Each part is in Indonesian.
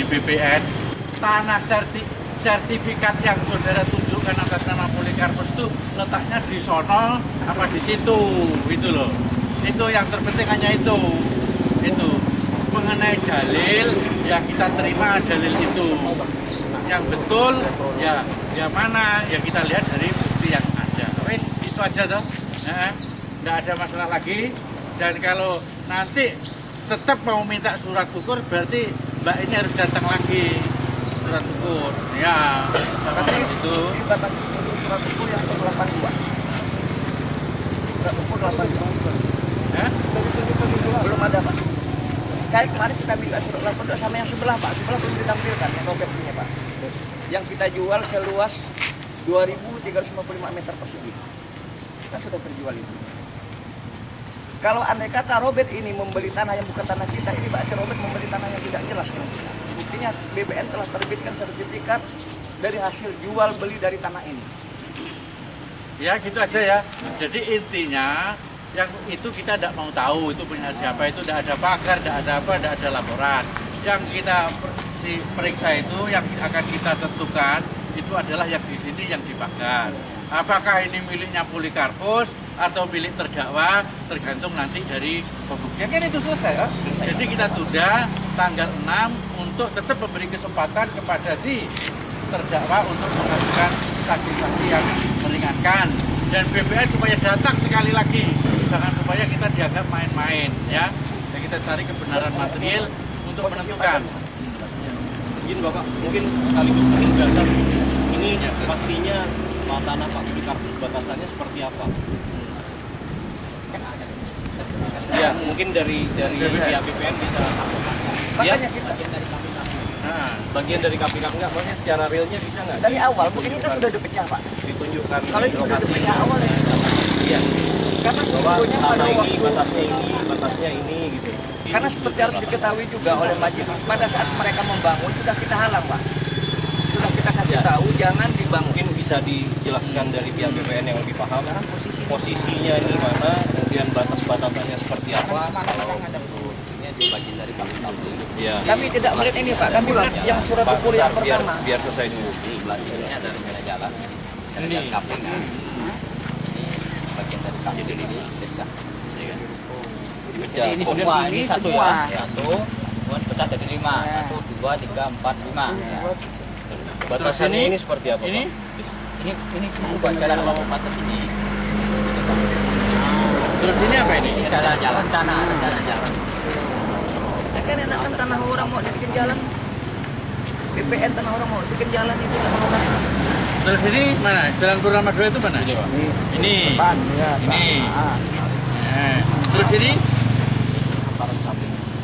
dari BPN, tanah sertifikat yang saudara tunjukkan atas nama Polikarpus itu letaknya di sono apa di situ, itu loh. Itu yang terpenting hanya itu. Mengenai dalil, ya kita terima dalil itu. Yang betul, ya mana, ya kita lihat dari bukti yang ada. Wes, itu aja toh. Nggak ada masalah lagi. Dan kalau nanti tetap mau minta surat ukur, berarti Mbak ini harus datang lagi. Surat ukur, ya. Tapi itu surat ukur yang 82. Surat ukur 82. Belum ada, Pak. Kayak kemarin kita minta surat lapor sama yang sebelah, Pak. Sebelah belum ditampilkan yang robek punya, Pak. Yang kita jual seluas 2.355 meter persegi. Kita sudah terjual itu. Kalau andai kata Robert ini membeli tanah yang bukan tanah kita, ini berarti Robert membeli tanah yang tidak jelas. Buktinya BPN telah terbitkan sertifikat dari hasil jual beli dari tanah ini. Ya gitu aja ya. Jadi intinya yang itu kita tidak mau tahu itu punya siapa, itu tidak ada pagar, tidak ada apa, tidak ada laporan. Yang kita periksa itu yang akan kita tentukan itu adalah yang di sini yang dibakar. Apakah ini miliknya Polikarpus atau milik terdakwa, tergantung nanti dari pembuktian. Kan itu selesai ya? Jadi kita tunda tanggal 6 untuk tetap memberi kesempatan kepada si terdakwa untuk mengajukan saksi-saksi yang meringankan. Dan BPN supaya datang sekali lagi, jangan supaya kita dianggap main-main ya. Dan kita cari kebenaran material untuk menentukan. Mungkin Bapak, mungkin sekaligus penegasan ini pastinya tanah Pak Polikarpus batasannya seperti apa? Ya, mungkin dari pihak BPN bisa. Ya, bagian dari KPK enggak, maksudnya secara realnya bisa nggak? Dari awal mungkin kita sudah dipecah, Pak. Ditunjukkan Kalau itu sudah dipecah awal ya. Iya. Karena Bahwa sebetulnya pada tanah ini, waktu batasnya ini gitu. karena seperti harus diketahui juga oleh majelis, pada saat mereka membangun sudah kita halang, Pak. Sudah kita kasih tahu jangan dibangun. Mungkin bisa dijelaskan dari pihak BPN yang lebih paham posisinya ini mana, kemudian batas-batasannya seperti apa. Bagian dari Polikarpus. Ya. Kami tidak melihat ini, Pak. Kami yang surat Pak, ukur yang pertama. biar selesai dulu. Ini ini ada rencana jalan. Ini. KPK. Ini bagian dari KPK. Jadi ini pecah. Dipecah. Ini Kemudian semua, ini satu semua. ya. Satu, kemudian pecah jadi 5. 1, 2, 3, 4, 5. batasannya ini seperti apa? Ini? Ini bukan jalan mau batas ini. Terus ini apa ini? Ini jalan-jalan tanah, jalan-jalan. Kan enakan tanah orang mau dibikin jalan. BPN tanah orang mau bikin jalan itu tanah orang. Terus ini mana? Jalan Purnama 2 itu mana? Ini. Depan, ya, Ini. Terus ini?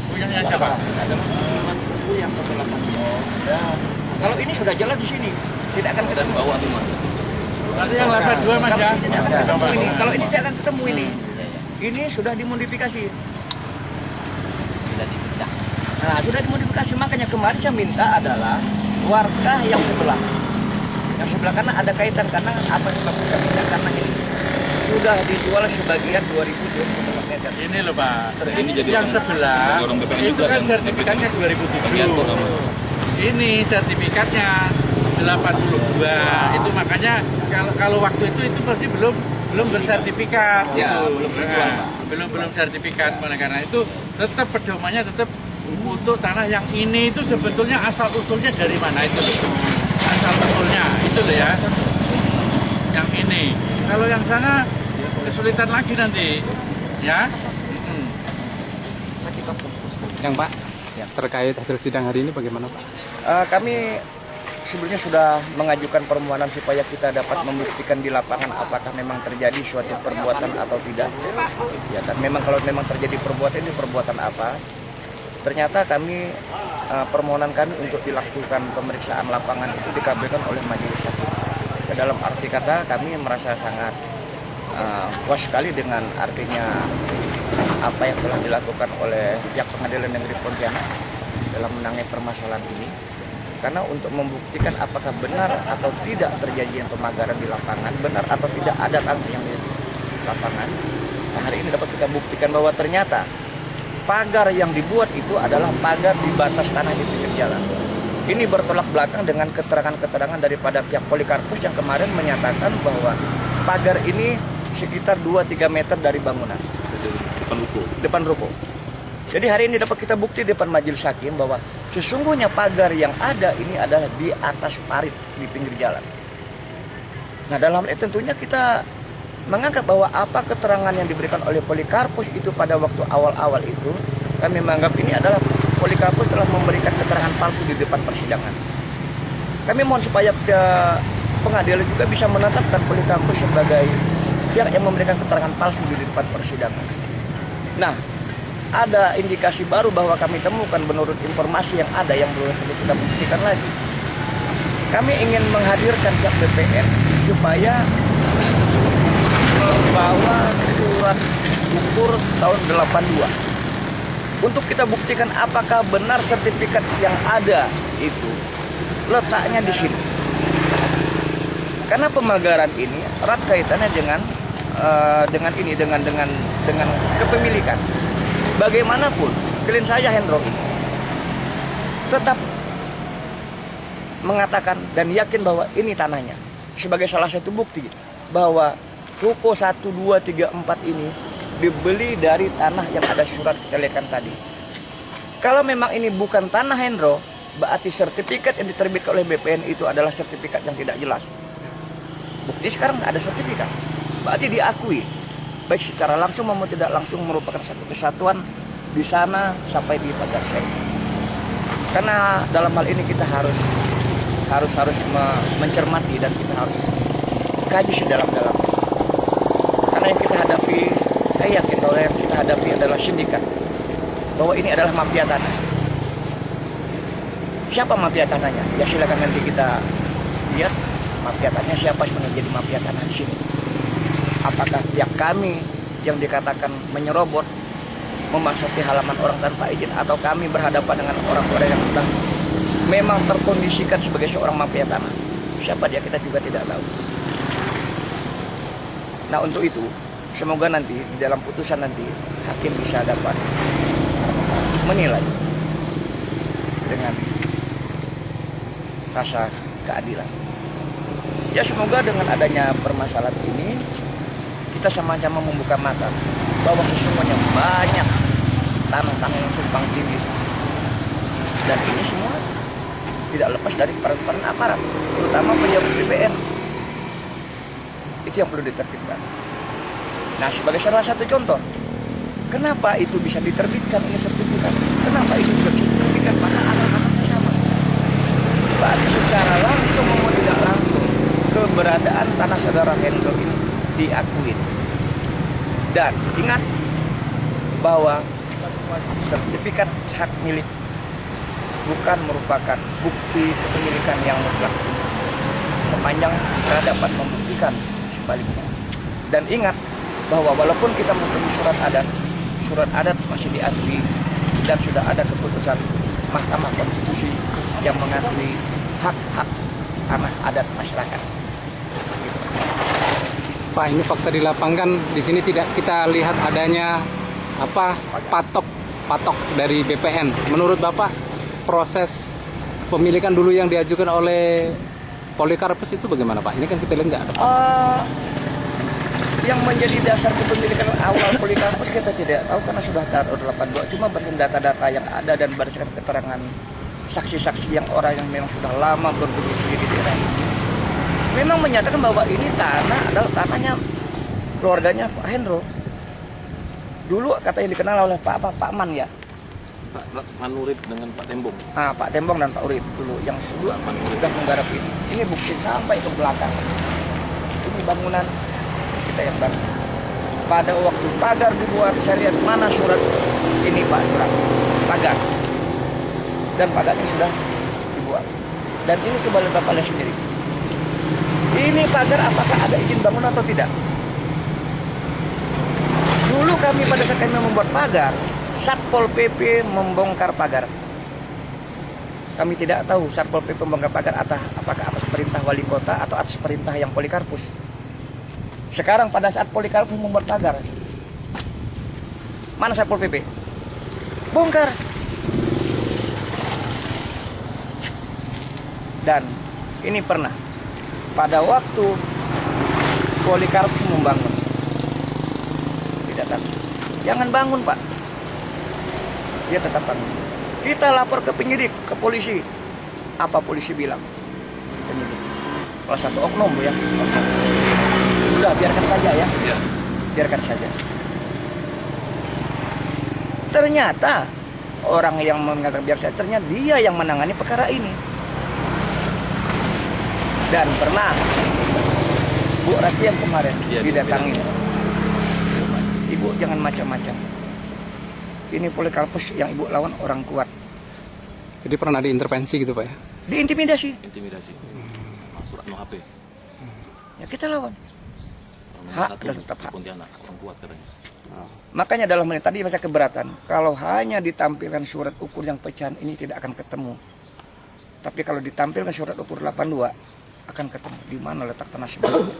Punyanya siapa? Yang kalau ini sudah jalan di sini, tidak akan ketemu. Bawah tuh Mas. Berarti yang 82 Mas ya? Tidak akan ketemu ini. Kalau ini tidak akan ketemu ini. Ini sudah dimodifikasi. Sudah dipecah. Nah, sudah dimodifikasi, makanya kemarin saya minta adalah warga yang sebelah. Yang sebelah karena ada kaitan, karena apa sebabnya karena ini sudah dijual sebagian 2.024 meter. Ini loh Pak. Ini jadi yang sebelah orang BPN itu juga kan kan? sertifikatnya 2007. Ini sertifikatnya 82. Itu makanya kalau waktu itu pasti belum bersertifikat Ya, gitu. belum terjual, belum sertifikat. Oleh karena itu tetap pedomannya tetap untuk tanah yang ini itu sebetulnya asal usulnya dari mana itu loh. Asal usulnya itu loh ya. Yang ini. Kalau yang sana kesulitan lagi nanti. Ya. Yang Pak, terkait hasil sidang hari ini bagaimana Pak? Kami sebelumnya sudah mengajukan permohonan supaya kita dapat membuktikan di lapangan apakah memang terjadi suatu perbuatan atau tidak. Ya, dan memang kalau memang terjadi perbuatan ini perbuatan apa? Ternyata kami permohonan kami untuk dilakukan pemeriksaan lapangan itu dikabulkan oleh majelis hakim. Dalam arti kata kami merasa sangat puas sekali dengan artinya apa yang telah dilakukan oleh pihak pengadilan negeri Pontianak dalam menangani permasalahan ini. Karena untuk membuktikan apakah benar atau tidak terjadi pemagaran di lapangan, benar atau tidak ada tangki yang di lapangan, nah, hari ini dapat kita buktikan bahwa ternyata pagar yang dibuat itu adalah pagar di batas tanah di pinggir jalan. ini bertolak belakang dengan keterangan-keterangan daripada pihak Polikarpus yang kemarin menyatakan bahwa pagar ini sekitar 2-3 meter dari bangunan. Depan ruko. Jadi hari ini dapat kita bukti di depan majelis hakim bahwa sesungguhnya pagar yang ada ini adalah di atas parit di pinggir jalan. Nah dalam hal itu tentunya kita menganggap bahwa apa keterangan yang diberikan oleh Polikarpus itu pada waktu awal-awal itu, kami menganggap ini adalah Polikarpus telah memberikan keterangan palsu di depan persidangan. Kami mohon supaya pengadilan juga bisa menetapkan Polikarpus sebagai pihak yang memberikan keterangan palsu di depan persidangan. Nah, ada indikasi baru bahwa kami temukan menurut informasi yang ada yang belum kita buktikan lagi. Kami ingin menghadirkan pihak BPN supaya membawa surat ukur tahun 82 untuk kita buktikan apakah benar sertifikat yang ada itu letaknya di sini. Karena pemagaran ini erat kaitannya dengan kepemilikan. Bagaimanapun klien saya Hendro ini tetap mengatakan dan yakin bahwa ini tanahnya. Sebagai salah satu bukti bahwa ruko 1, 2, 3, 4 ini dibeli dari tanah yang ada surat kita lihatkan tadi. Kalau memang ini bukan tanah Hendro, berarti sertifikat yang diterbitkan oleh BPN itu adalah sertifikat yang tidak jelas. Bukti sekarang ada sertifikat, berarti diakui, baik secara langsung maupun tidak langsung merupakan satu kesatuan di sana sampai di pagar seng. Karena dalam hal ini kita harus mencermati dan kita harus kaji sedalam-dalam. Karena yang kita hadapi, saya yakin bahwa yang kita hadapi adalah sindikat, bahwa ini adalah mafia tanah. Siapa mafia tanahnya? Ya silakan nanti kita lihat mafia tanahnya siapa yang menjadi mafia tanah di sini. Apakah pihak kami yang dikatakan menyerobot, memasuki halaman orang tanpa izin, atau kami berhadapan dengan orang-orang yang sedang memang terkondisikan sebagai seorang mafia tanah. Siapa dia kita juga tidak tahu. Nah untuk itu, semoga nanti di dalam putusan nanti hakim bisa dapat menilai dengan rasa keadilan. Ya semoga dengan adanya permasalahan ini kita sama-sama membuka mata bahwa sesungguhnya banyak tanah-tanah yang tumpang tindih dan ini semua tidak lepas dari peran-peran aparat, terutama pejabat BPN. Itu yang perlu diterbitkan. Nah, sebagai salah satu contoh, kenapa itu bisa diterbitkan ini sertifikat? Kenapa itu bisa diterbitkan? Maka anak-anaknya sama. Berarti secara langsung maupun tidak langsung keberadaan tanah saudara Hendro ini diakui. Dan ingat bahwa sertifikat hak milik bukan merupakan bukti kepemilikan yang mutlak sepanjang kita dapat membuktikan sebaliknya. Dan ingat bahwa walaupun kita mempunyai surat adat masih diakui dan sudah ada keputusan Mahkamah Konstitusi yang mengakui hak-hak tanah adat masyarakat. Pak, ini fakta di lapangan di sini tidak kita lihat adanya patok dari BPN. Menurut Bapak, proses pemilikan dulu yang diajukan oleh Polikarpus itu bagaimana Pak? Ini kan kita lihat nggak ada. Yang menjadi dasar kepemilikan awal Polikarpus kita tidak tahu karena sudah tahun 82. Cuma berdasarkan data-data yang ada dan berdasarkan keterangan saksi-saksi yang orang yang memang sudah lama berdomisili di daerah ini, memang menyatakan bahwa ini tanah adalah tanahnya keluarganya Pak Hendro. Dulu katanya dikenal oleh Pak Man ya. Pak Manurip dengan Pak Tembong. Pak Tembong dan Pak Urip dulu yang sudah menggarap ini. Ini bukti sampai ke belakang. Ini bangunan kita yang bangun. Pada waktu pagar dibuat, saya lihat mana surat ini Pak, surat pagar. Dan pagarnya sudah dibuat. Dan ini coba lihat Bapak lihat sendiri. Ini pagar apakah ada izin bangun atau tidak? Dulu kami pada saat kami membuat pagar, Satpol PP membongkar pagar. Kami tidak tahu Satpol PP membongkar pagar apakah atas perintah wali kota atau atas perintah yang Polikarpus. Sekarang pada saat Polikarpus membuat pagar, mana Satpol PP? Bongkar. Dan ini pernah pada waktu Polikarpus membangun, tidak takut. Jangan bangun Pak, dia tetap bangun. Kita lapor ke penyidik, ke polisi. Apa polisi bilang? Penyidik. Salah satu oknum ya. Sudah biarkan saja ya. Biarkan saja. Ternyata orang yang mengatakan biar saja, ternyata dia yang menangani perkara ini. Dan pernah Bu Rati yang kemarin didatangi. Ibu jangan macam-macam. Ini Polikarpus yang ibu lawan orang kuat. Jadi pernah diintervensi gitu Pak ya? Diintimidasi. Intimidasi. Surat no HP. Ya kita lawan. Hak dan tetap hak. Pontianak, orang kuat katanya. Makanya dalam menit tadi saya keberatan. Kalau hanya ditampilkan surat ukur yang pecahan ini tidak akan ketemu. Tapi kalau ditampilkan surat ukur 82 akan ketemu. Di mana letak tanah sebenarnya.